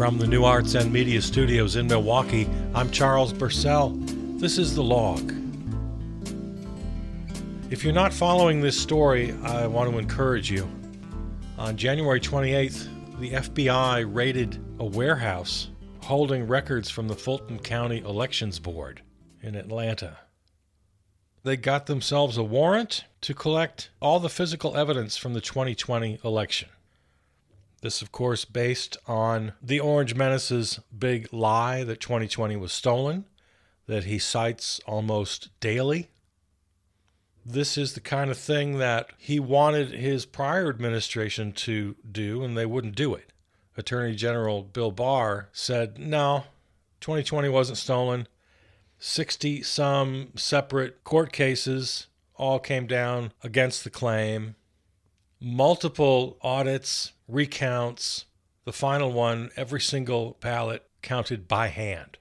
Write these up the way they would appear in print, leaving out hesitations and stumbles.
From the New Arts and Media Studios in Milwaukee, I'm Charles Burcell. This is The Log. If you're not following this story, I want to encourage you. On January 28th, the FBI raided a warehouse holding records from the Fulton County Elections Board in Atlanta. They got themselves a warrant to collect all the physical evidence from the 2020 election. This, of course, based on the Orange Menace's big lie that 2020 was stolen, that he cites almost daily. This is the kind of thing that he wanted his prior administration to do, and they wouldn't do it. Attorney General Bill Barr said, no, 2020 wasn't stolen. 60-some separate court cases all came down against the claim. Multiple audits, recounts. The final one, every single ballot counted by hand.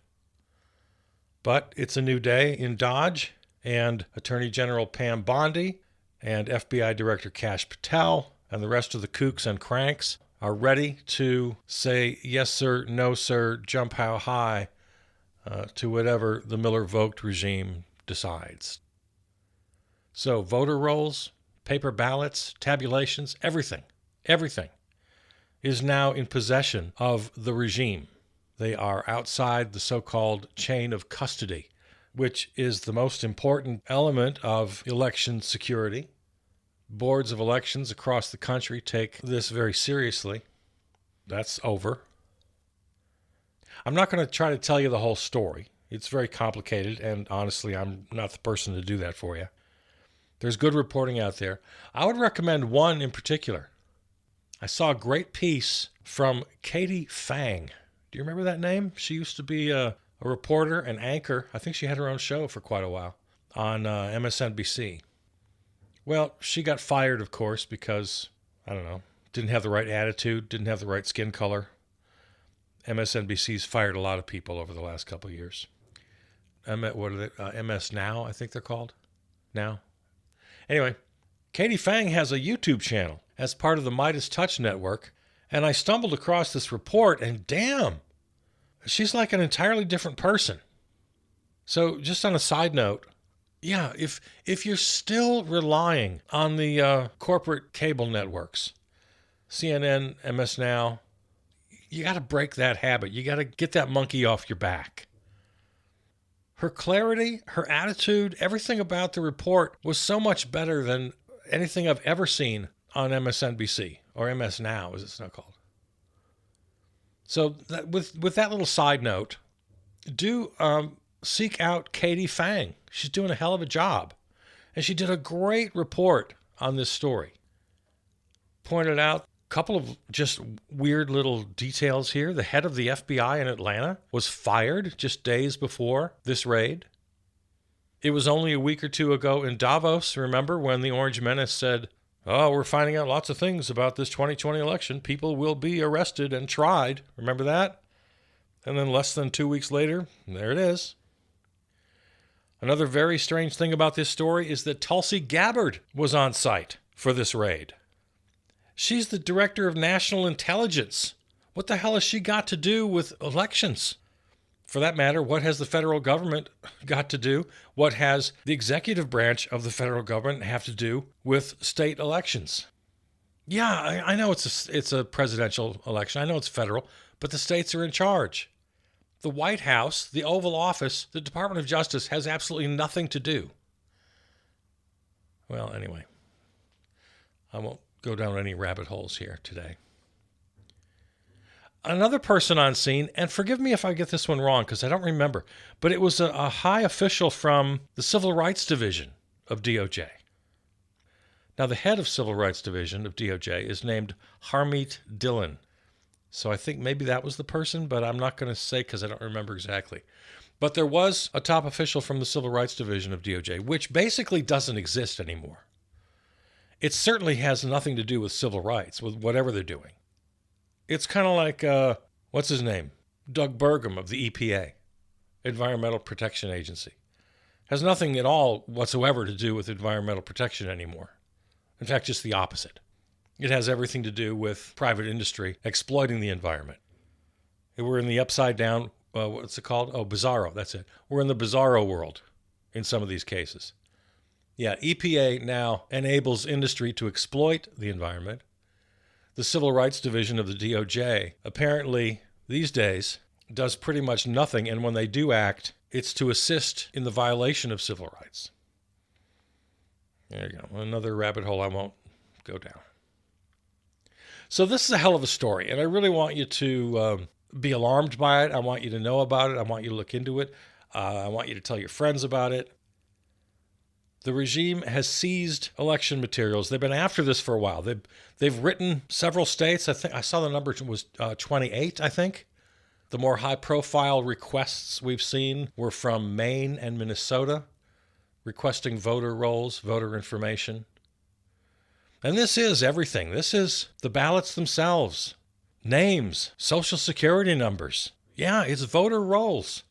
But it's a new day in Dodge, and Attorney General Pam Bondi and FBI Director Kash Patel and the rest of the kooks and cranks are ready to say yes sir, no sir, jump how high to whatever the Miller-Vogt regime decides. So voter rolls, paper ballots, tabulations, everything is now in possession of the regime. They are outside the so-called chain of custody, which is the most important element of election security. Boards of elections across the country take this very seriously. That's over. I'm not going to try to tell you the whole story. It's very complicated, and honestly, I'm not the person to do that for you. There's good reporting out there. I would recommend one in particular. I saw a great piece from Katie Fang. Do you remember that name? She used to be a reporter, an anchor. I think she had her own show for quite a while on MSNBC. Well, she got fired, of course, because, I don't know, didn't have the right attitude, didn't have the right skin color. MSNBC's fired a lot of people over the last couple of years. What are they? MS Now, I think they're called. Now. Anyway, Katie Fang has a YouTube channel as part of the Midas Touch Network, and I stumbled across this report, and damn, she's like an entirely different person. So just on a side note, yeah, if you're still relying on the corporate cable networks, CNN, MS Now, you got to break that habit. You got to get that monkey off your back. Her clarity, her attitude, everything about the report was so much better than anything I've ever seen on MSNBC, or MS Now, as it's now called. So with that little side note, do seek out Katie Fang. She's doing a hell of a job. And she did a great report on this story. Pointed out a couple of just weird little details here. The head of the FBI in Atlanta was fired just days before this raid. It was only a week or two ago in Davos, remember, when the Orange Menace said, oh, we're finding out lots of things about this 2020 election. People will be arrested and tried. Remember that? And then less than 2 weeks later, there it is. Another very strange thing about this story is that Tulsi Gabbard was on site for this raid. She's the director of national intelligence. What the hell has she got to do with elections? For that matter, what has the federal government got to do? What has the executive branch of the federal government have to do with state elections? Yeah, I know it's a presidential election. I know it's federal, but the states are in charge. The White House, the Oval Office, the Department of Justice has absolutely nothing to do. Well, anyway, I won't go down any rabbit holes here today. Another person on scene, and forgive me if I get this one wrong because I don't remember, but it was a high official from the Civil Rights Division of DOJ. Now, the head of Civil Rights Division of DOJ is named Harmeet Dillon. So I think maybe that was the person, but I'm not going to say because I don't remember exactly. But there was a top official from the Civil Rights Division of DOJ, which basically doesn't exist anymore. It certainly has nothing to do with civil rights, with whatever they're doing. It's kind of like, what's his name? Doug Burgum of the EPA, Environmental Protection Agency. Has nothing at all whatsoever to do with environmental protection anymore. In fact, just the opposite. It has everything to do with private industry exploiting the environment. We're in the upside down, what's it called? Oh, bizarro. That's it. We're in the bizarro world in some of these cases. Yeah, EPA now enables industry to exploit the environment. The Civil Rights Division of the DOJ apparently these days does pretty much nothing, and when they do act, it's to assist in the violation of civil rights. There you go. Another rabbit hole I won't go down. So this is a hell of a story, and I really want you to be alarmed by it. I want you to know about it. I want you to look into it. I want you to tell your friends about it. The regime has seized election materials. They've been after this for a while. They've written several states. I think I saw the number was 28, I think. The more high-profile requests we've seen were from Maine and Minnesota, requesting voter rolls, voter information. And this is everything. This is the ballots themselves, names, social security numbers. Yeah, it's voter rolls.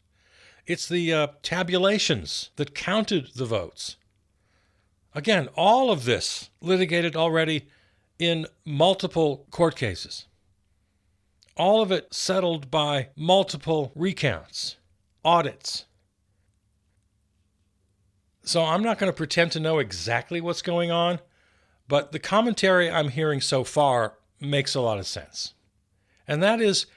It's the tabulations that counted the votes. Again, all of this litigated already in multiple court cases. All of it settled by multiple recounts, audits. So I'm not going to pretend to know exactly what's going on, but the commentary I'm hearing so far makes a lot of sense. And that is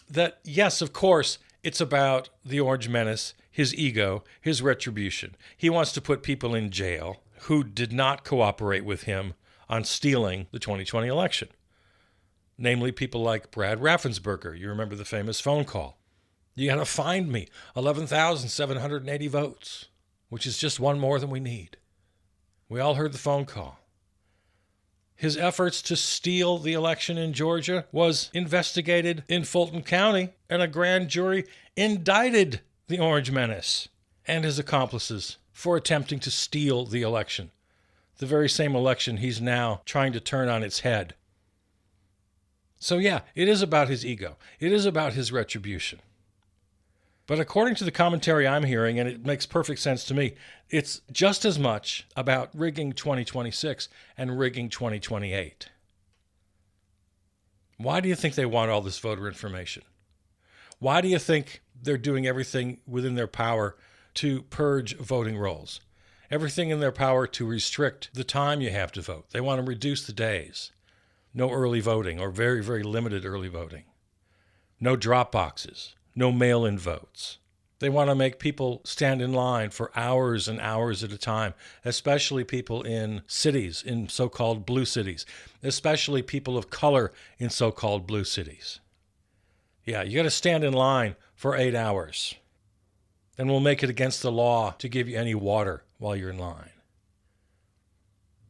that, yes, of course, it's about the Orange Menace, his ego, his retribution. He wants to put people in jail who did not cooperate with him on stealing the 2020 election. Namely, people like Brad Raffensperger. You remember the famous phone call. You got to find me 11,780 votes, which is just one more than we need. We all heard the phone call. His efforts to steal the election in Georgia was investigated in Fulton County, and a grand jury indicted the Orange Menace and his accomplices for attempting to steal the election, the very same election he's now trying to turn on its head. So yeah, it is about his ego. It is about his retribution. But according to the commentary I'm hearing, and it makes perfect sense to me, it's just as much about rigging 2026 and rigging 2028. Why do you think they want all this voter information? Why do you think they're doing everything within their power to purge voting rolls? Everything in their power to restrict the time you have to vote. They want to reduce the days. No early voting, or very, very limited early voting. No drop boxes. No mail-in votes. They want to make people stand in line for hours and hours at a time, especially people in cities, in so-called blue cities, especially people of color in so-called blue cities. Yeah, you got to stand in line for 8 hours. Then we'll make it against the law to give you any water while you're in line.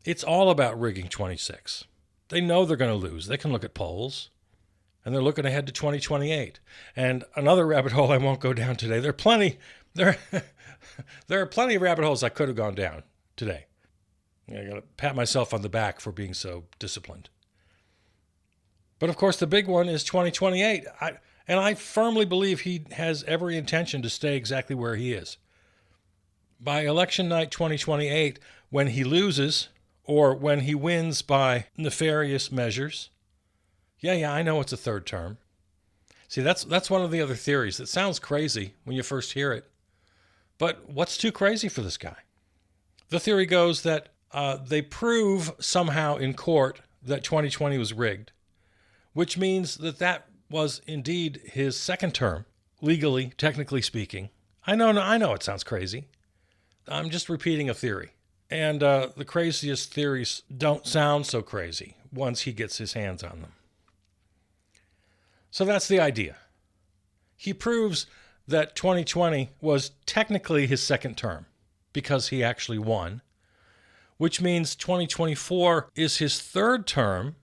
It's all about rigging 26. They know they're going to lose. They can look at polls. And they're looking ahead to 2028. And another rabbit hole I won't go down today. There are plenty of rabbit holes I could have gone down today. I got to pat myself on the back for being so disciplined. But of course, the big one is 2028. And I firmly believe he has every intention to stay exactly where he is. By election night 2028, when he loses, or when he wins by nefarious measures. Yeah, I know it's a third term. See, that's one of the other theories. That sounds crazy when you first hear it. But what's too crazy for this guy? The theory goes that they prove somehow in court that 2020 was rigged, which means that was indeed his second term, legally, technically speaking. I know it sounds crazy. I'm just repeating a theory. And the craziest theories don't sound so crazy once he gets his hands on them. So that's the idea. He proves that 2020 was technically his second term because he actually won, which means 2024 is his third term,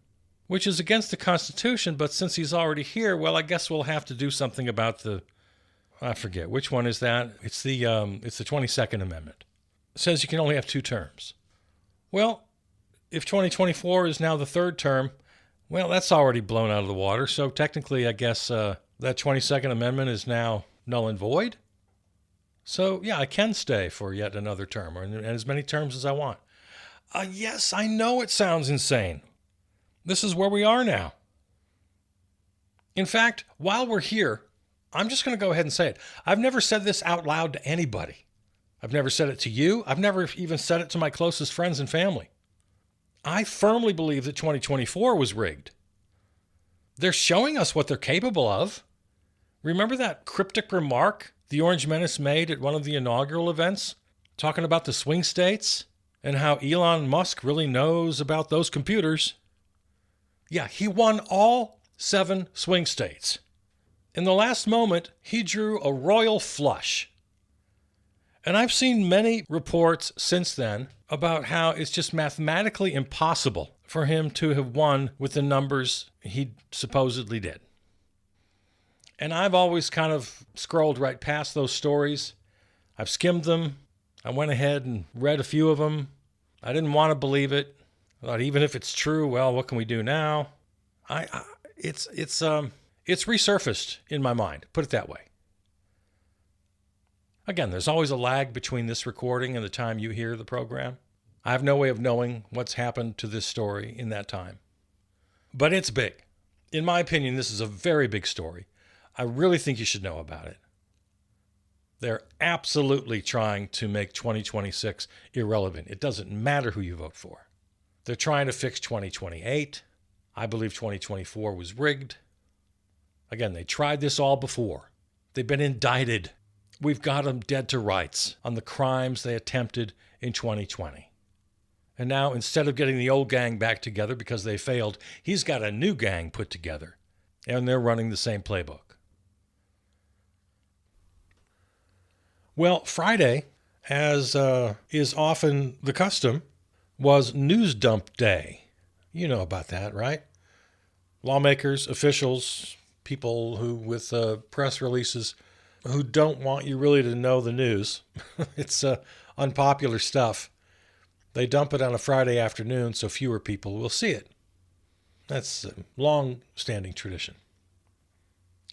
which is against the Constitution, but since he's already here, well, I guess we'll have to do something about I forget, which one is that? It's the 22nd Amendment. It says you can only have 2 terms. Well, if 2024 is now the third term, well, that's already blown out of the water. So technically, I guess that 22nd Amendment is now null and void. So yeah, I can stay for yet another term, or as many terms as I want. Yes, I know it sounds insane. This is where we are now. In fact, while we're here, I'm just going to go ahead and say it. I've never said this out loud to anybody. I've never said it to you. I've never even said it to my closest friends and family. I firmly believe that 2024 was rigged. They're showing us what they're capable of. Remember that cryptic remark the Orange Menace made at one of the inaugural events, talking about the swing states and how Elon Musk really knows about those computers? Yeah, he won all 7 swing states. In the last moment, he drew a royal flush. And I've seen many reports since then about how it's just mathematically impossible for him to have won with the numbers he supposedly did. And I've always kind of scrolled right past those stories. I've skimmed them. I went ahead and read a few of them. I didn't want to believe it. I thought, even if it's true, well, what can we do now? It's resurfaced in my mind, put it that way. Again, there's always a lag between this recording and the time you hear the program. I have no way of knowing what's happened to this story in that time. But it's big. In my opinion, this is a very big story. I really think you should know about it. They're absolutely trying to make 2026 irrelevant. It doesn't matter who you vote for. They're trying to fix 2028. I believe 2024 was rigged. Again, they tried this all before. They've been indicted. We've got them dead to rights on the crimes they attempted in 2020. And now, instead of getting the old gang back together because they failed, he's got a new gang put together, and they're running the same playbook. Well, Friday, as is often the custom, was News Dump Day. You know about that, right? Lawmakers, officials, people who with press releases who don't want you really to know the news. It's unpopular stuff. They dump it on a Friday afternoon so fewer people will see it. That's a long-standing tradition.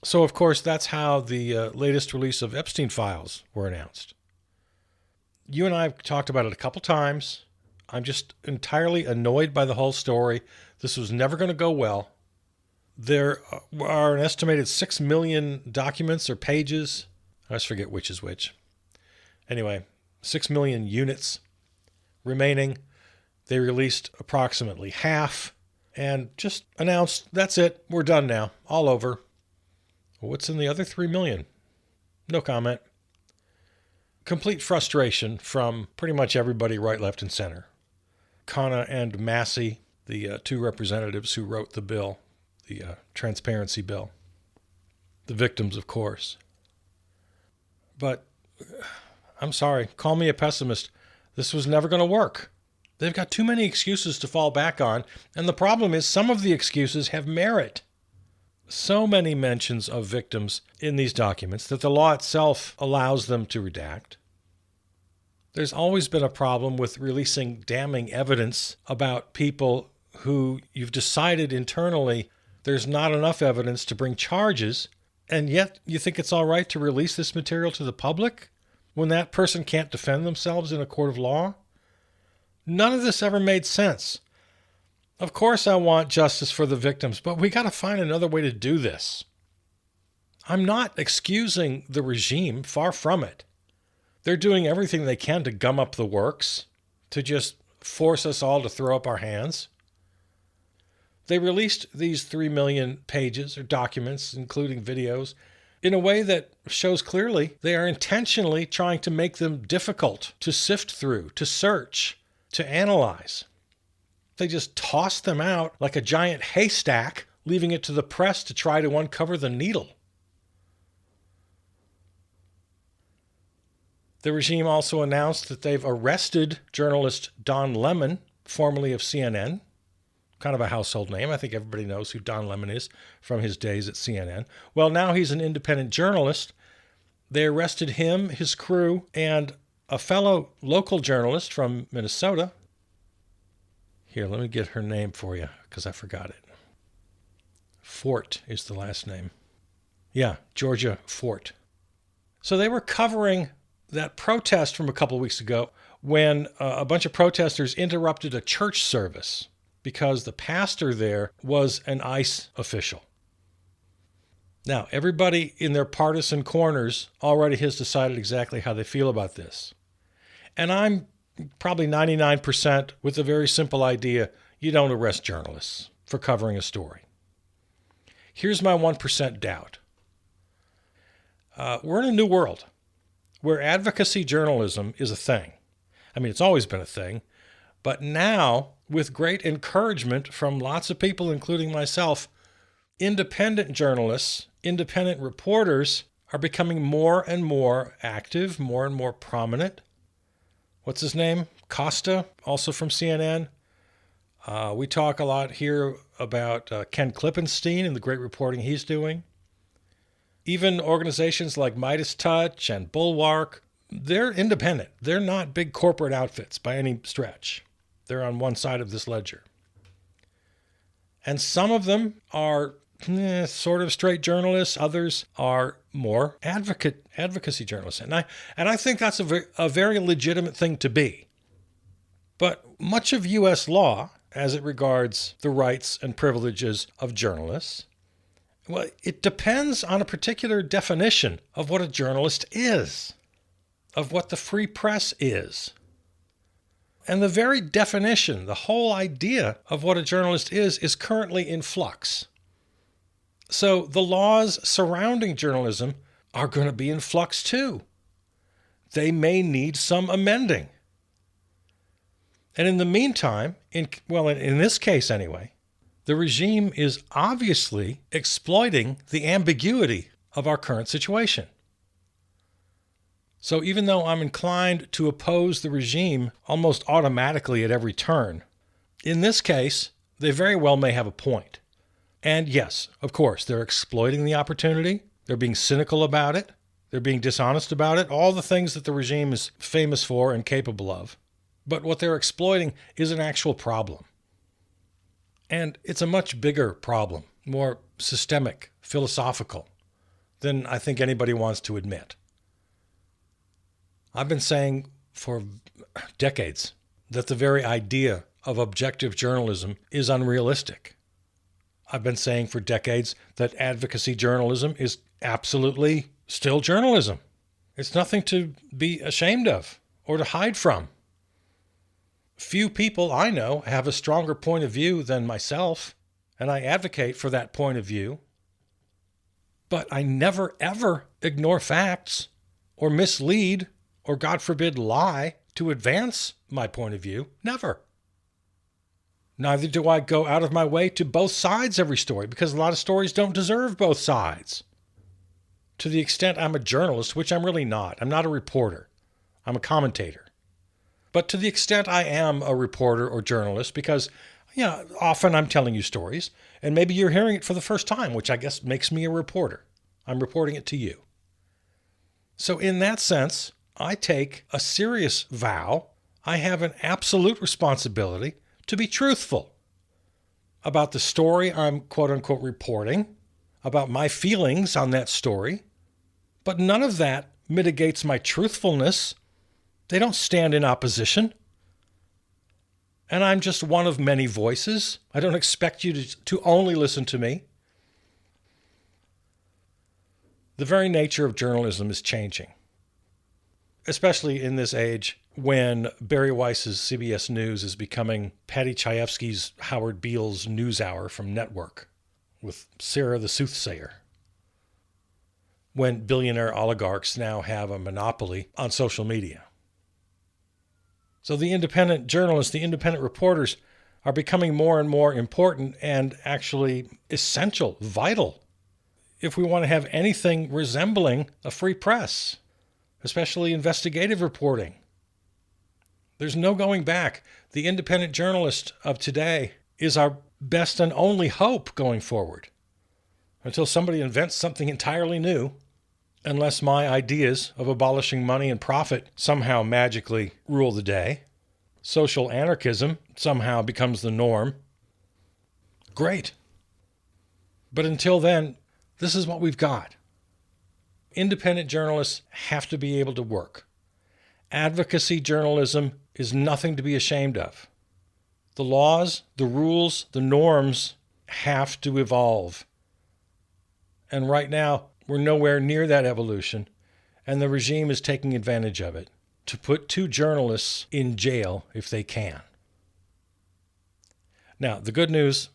So, of course, that's how the latest release of Epstein files were announced. You and I have talked about it a couple times. I'm just entirely annoyed by the whole story. This was never going to go well. There are an estimated 6 million documents or pages. I just forget which is which. Anyway, 6 million units remaining. They released approximately half and just announced, that's it, we're done now, all over. What's in the other 3 million? No comment. Complete frustration from pretty much everybody right, left, and center. Khanna and Massey, the 2 representatives who wrote the bill, the transparency bill. The victims, of course. But I'm sorry, call me a pessimist. This was never going to work. They've got too many excuses to fall back on, and the problem is some of the excuses have merit. So many mentions of victims in these documents that the law itself allows them to redact. There's always been a problem with releasing damning evidence about people who you've decided internally there's not enough evidence to bring charges, and yet you think it's all right to release this material to the public when that person can't defend themselves in a court of law? None of this ever made sense. Of course I want justice for the victims, but we got to find another way to do this. I'm not excusing the regime, far from it. They're doing everything they can to gum up the works, to just force us all to throw up our hands. They released these 3 million pages or documents, including videos, in a way that shows clearly they are intentionally trying to make them difficult to sift through, to search, to analyze. They just toss them out like a giant haystack, leaving it to the press to try to uncover the needle. The regime also announced that they've arrested journalist Don Lemon, formerly of CNN, kind of a household name. I think everybody knows who Don Lemon is from his days at CNN. Well, now he's an independent journalist. They arrested him, his crew, and a fellow local journalist from Minnesota. Here, let me get her name for you because I forgot it. Fort is the last name. Yeah, Georgia Fort. So they were covering that protest from a couple of weeks ago when a bunch of protesters interrupted a church service because the pastor there was an ICE official. Now, everybody in their partisan corners already has decided exactly how they feel about this. And I'm probably 99% with a very simple idea: you don't arrest journalists for covering a story. Here's my 1% doubt. We're in a new world where advocacy journalism is a thing. I mean, it's always been a thing, but now, with great encouragement from lots of people, including myself, independent journalists, independent reporters are becoming more and more active, more and more prominent. What's his name? Costa, also from CNN. We talk a lot here about Ken Klippenstein and the great reporting he's doing. Even organizations like Midas Touch and Bulwark, they're independent. They're not big corporate outfits by any stretch. They're on one side of this ledger. And some of them are sort of straight journalists. Others are more advocacy journalists. And I think that's a very legitimate thing to be. But much of U.S. law, as it regards the rights and privileges of journalists, well, it depends on a particular definition of what a journalist is, of what the free press is. And the very definition, the whole idea of what a journalist is currently in flux. So the laws surrounding journalism are going to be in flux too. They may need some amending. And in the meantime, in this case anyway, the regime is obviously exploiting the ambiguity of our current situation. So even though I'm inclined to oppose the regime almost automatically at every turn, in this case, they very well may have a point. And yes, of course, they're exploiting the opportunity. They're being cynical about it. They're being dishonest about it. All the things that the regime is famous for and capable of. But what they're exploiting is an actual problem. And it's a much bigger problem, more systemic, philosophical, than I think anybody wants to admit. I've been saying for decades that the very idea of objective journalism is unrealistic. I've been saying for decades that advocacy journalism is absolutely still journalism. It's nothing to be ashamed of or to hide from. Few people I know have a stronger point of view than myself, and I advocate for that point of view. But I never, ever ignore facts or mislead or, God forbid, lie to advance my point of view. Never. Neither do I go out of my way to both sides every story, because a lot of stories don't deserve both sides. To the extent I'm a journalist, which I'm really not. I'm not a reporter. I'm a commentator. But to the extent I am a reporter or journalist, because often I'm telling you stories, and maybe you're hearing it for the first time, which I guess makes me a reporter. I'm reporting it to you. So in that sense, I take a serious vow. I have an absolute responsibility to be truthful about the story I'm quote-unquote reporting, about my feelings on that story. But none of that mitigates my truthfulness. They don't stand in opposition. And I'm just one of many voices. I don't expect you to only listen to me. The very nature of journalism is changing, especially in this age when Barry Weiss's CBS News is becoming Patty Chayefsky's Howard Beale's NewsHour from Network with Sarah the Soothsayer. When billionaire oligarchs now have a monopoly on social media. So the independent journalists, the independent reporters are becoming more and more important and actually essential, vital, if we want to have anything resembling a free press, especially investigative reporting. There's no going back. The independent journalist of today is our best and only hope going forward, until somebody invents something entirely new. Unless my ideas of abolishing money and profit somehow magically rule the day, social anarchism somehow becomes the norm. Great. But until then, this is what we've got. Independent journalists have to be able to work. Advocacy journalism is nothing to be ashamed of. The laws, the rules, the norms have to evolve. And right now, we're nowhere near that evolution, and the regime is taking advantage of it to put 2 journalists in jail if they can. Now, the good news,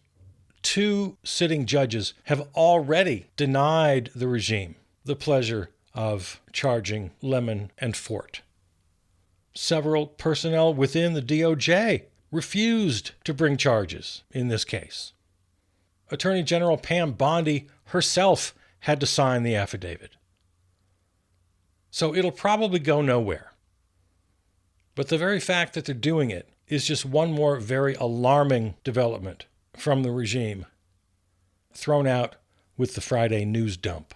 2 sitting judges have already denied the regime the pleasure of charging Lemon and Fort. Several personnel within the DOJ refused to bring charges in this case. Attorney General Pam Bondi herself had to sign the affidavit. So it'll probably go nowhere. But the very fact that they're doing it is just one more very alarming development from the regime, thrown out with the Friday news dump.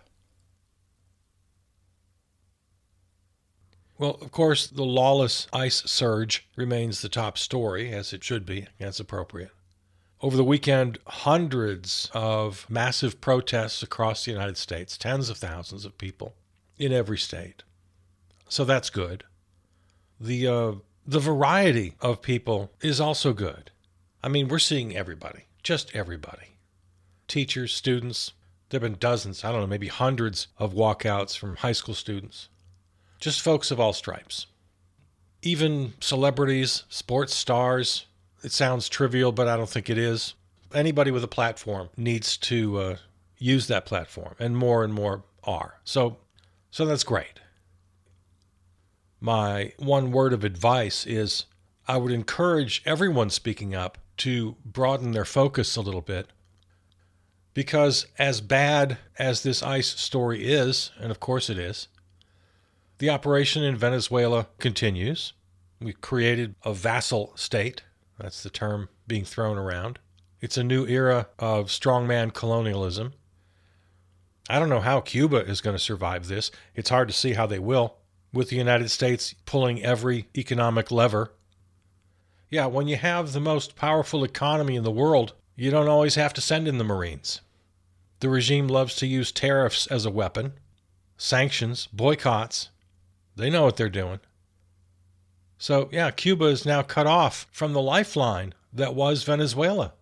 Well, of course, the lawless ICE surge remains the top story, as it should be, as appropriate. Over the weekend, hundreds of massive protests across the United States, tens of thousands of people in every state. So that's good. The variety of people is also good. I mean, we're seeing everybody, just everybody. Teachers, students, there have been dozens, I don't know, maybe hundreds of walkouts from high school students. Just folks of all stripes. Even celebrities, sports stars. It sounds trivial, but I don't think it is. Anybody with a platform needs to use that platform, and more are. So that's great. My one word of advice is I would encourage everyone speaking up to broaden their focus a little bit, because as bad as this ICE story is, and of course it is, the operation in Venezuela continues. We've created a vassal state. That's the term being thrown around. It's a new era of strongman colonialism. I don't know how Cuba is going to survive this. It's hard to see how they will, with the United States pulling every economic lever. Yeah, when you have the most powerful economy in the world, you don't always have to send in the Marines. The regime loves to use tariffs as a weapon, sanctions, boycotts. They know what they're doing. So, yeah, Cuba is now cut off from the lifeline that was Venezuela.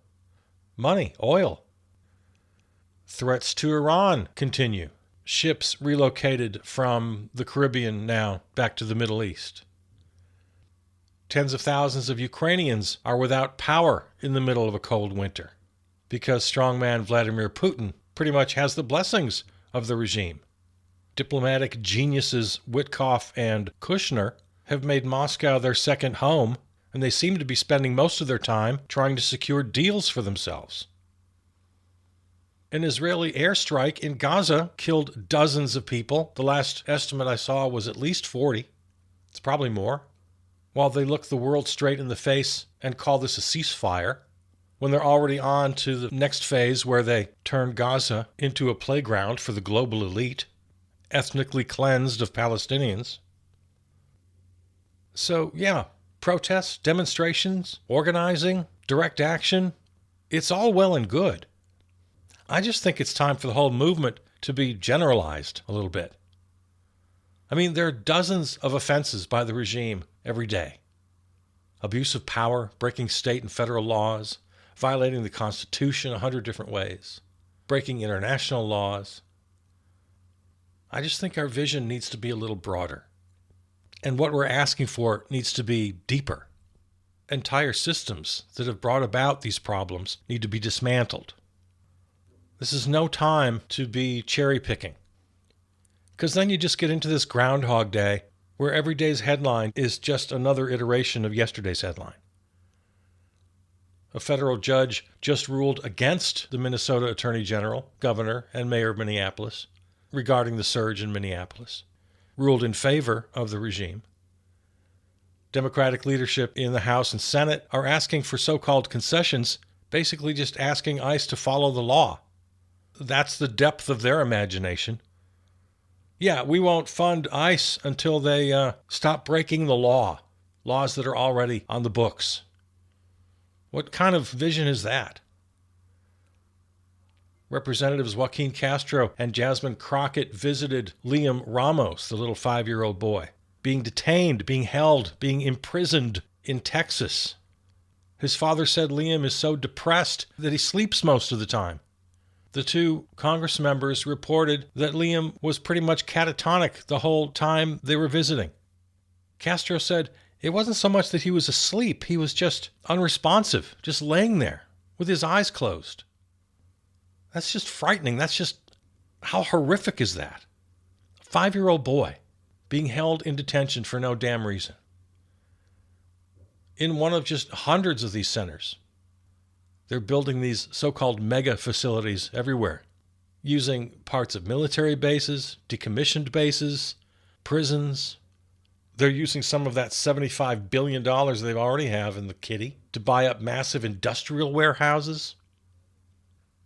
Money, oil. Threats to Iran continue. Ships relocated from the Caribbean now back to the Middle East. Tens of thousands of Ukrainians are without power in the middle of a cold winter because strongman Vladimir Putin pretty much has the blessings of the regime. Diplomatic geniuses Witkoff and Kushner have made Moscow their second home, and they seem to be spending most of their time trying to secure deals for themselves. An Israeli airstrike in Gaza killed dozens of people. The last estimate I saw was at least 40. It's probably more. While they look the world straight in the face and call this a ceasefire, when they're already on to the next phase where they turn Gaza into a playground for the global elite, ethnically cleansed of Palestinians. So, yeah, protests, demonstrations, organizing, direct action, it's all well and good. I just think it's time for the whole movement to be generalized a little bit. I mean, there are dozens of offenses by the regime every day. Abuse of power, breaking state and federal laws, violating the Constitution 100 different ways, breaking international laws. I just think our vision needs to be a little broader. And what we're asking for needs to be deeper. Entire systems that have brought about these problems need to be dismantled. This is no time to be cherry picking. Because then you just get into this Groundhog Day where every day's headline is just another iteration of yesterday's headline. A federal judge just ruled against the Minnesota Attorney General, Governor, and Mayor of Minneapolis regarding the surge in Minneapolis, ruled in favor of the regime. Democratic leadership in the House and Senate are asking for so-called concessions, basically just asking ICE to follow the law. That's the depth of their imagination. Yeah, we won't fund ICE until they stop breaking the law, laws that are already on the books. What kind of vision is that? Representatives Joaquin Castro and Jasmine Crockett visited Liam Ramos, the little 5-year-old boy, being detained, being held, being imprisoned in Texas. His father said Liam is so depressed that he sleeps most of the time. The two Congress members reported that Liam was pretty much catatonic the whole time they were visiting. Castro said it wasn't so much that he was asleep, he was just unresponsive, just laying there with his eyes closed. That's just frightening. That's just, how horrific is that? A 5-year-old boy being held in detention for no damn reason. In one of just hundreds of these centers. They're building these so-called mega facilities everywhere, using parts of military bases, decommissioned bases, prisons. They're using some of that $75 billion they already have in the kitty to buy up massive industrial warehouses.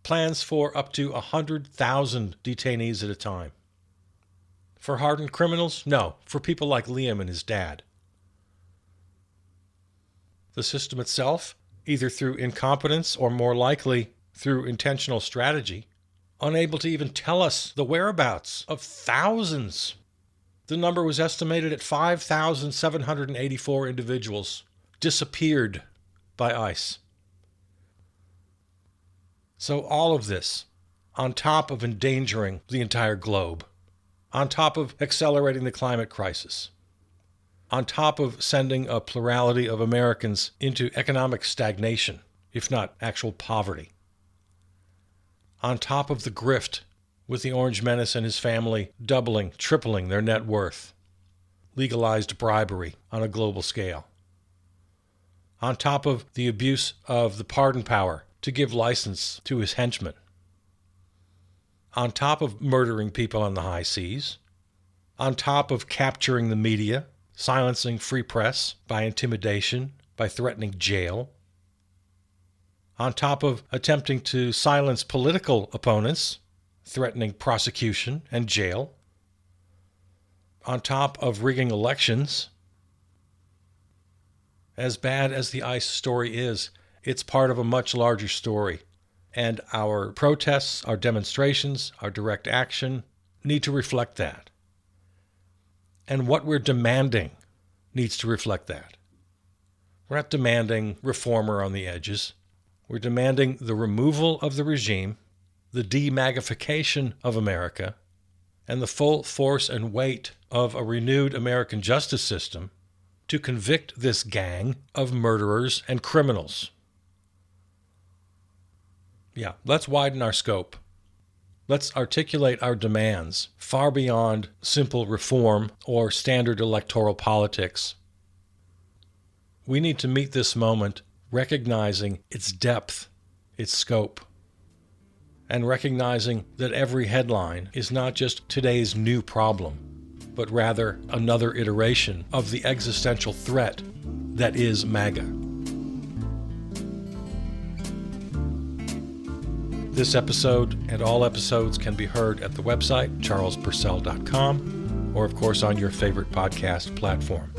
Plans for up to 100,000 detainees at a time. For hardened criminals? No, for people like Liam and his dad. The system itself, either through incompetence or more likely through intentional strategy, unable to even tell us the whereabouts of thousands. The number was estimated at 5,784 individuals disappeared by ICE. So all of this, on top of endangering the entire globe, on top of accelerating the climate crisis, on top of sending a plurality of Americans into economic stagnation, if not actual poverty, on top of the grift with the Orange Menace and his family doubling, tripling their net worth, legalized bribery on a global scale, on top of the abuse of the pardon power to give license to his henchmen, on top of murdering people on the high seas, on top of capturing the media, silencing free press by intimidation, by threatening jail, on top of attempting to silence political opponents, threatening prosecution and jail, on top of rigging elections. As bad as the ICE story is, it's part of a much larger story, and our protests, our demonstrations, our direct action need to reflect that. And what we're demanding needs to reflect that. We're not demanding reformer on the edges. We're demanding the removal of the regime, the demagnification of America, and the full force and weight of a renewed American justice system to convict this gang of murderers and criminals. Yeah, let's widen our scope. Let's articulate our demands far beyond simple reform or standard electoral politics. We need to meet this moment recognizing its depth, its scope, and recognizing that every headline is not just today's new problem, but rather another iteration of the existential threat that is MAGA. This episode and all episodes can be heard at the website, charlespurcell.com, or of course on your favorite podcast platform.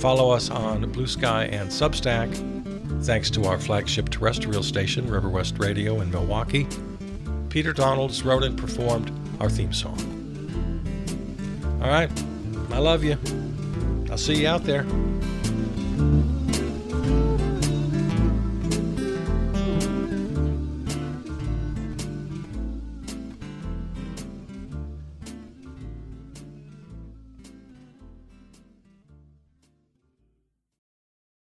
Follow us on Blue Sky and Substack. Thanks to our flagship terrestrial station, River West Radio in Milwaukee. Peter Donalds wrote and performed our theme song. All right, I love you. I'll see you out there.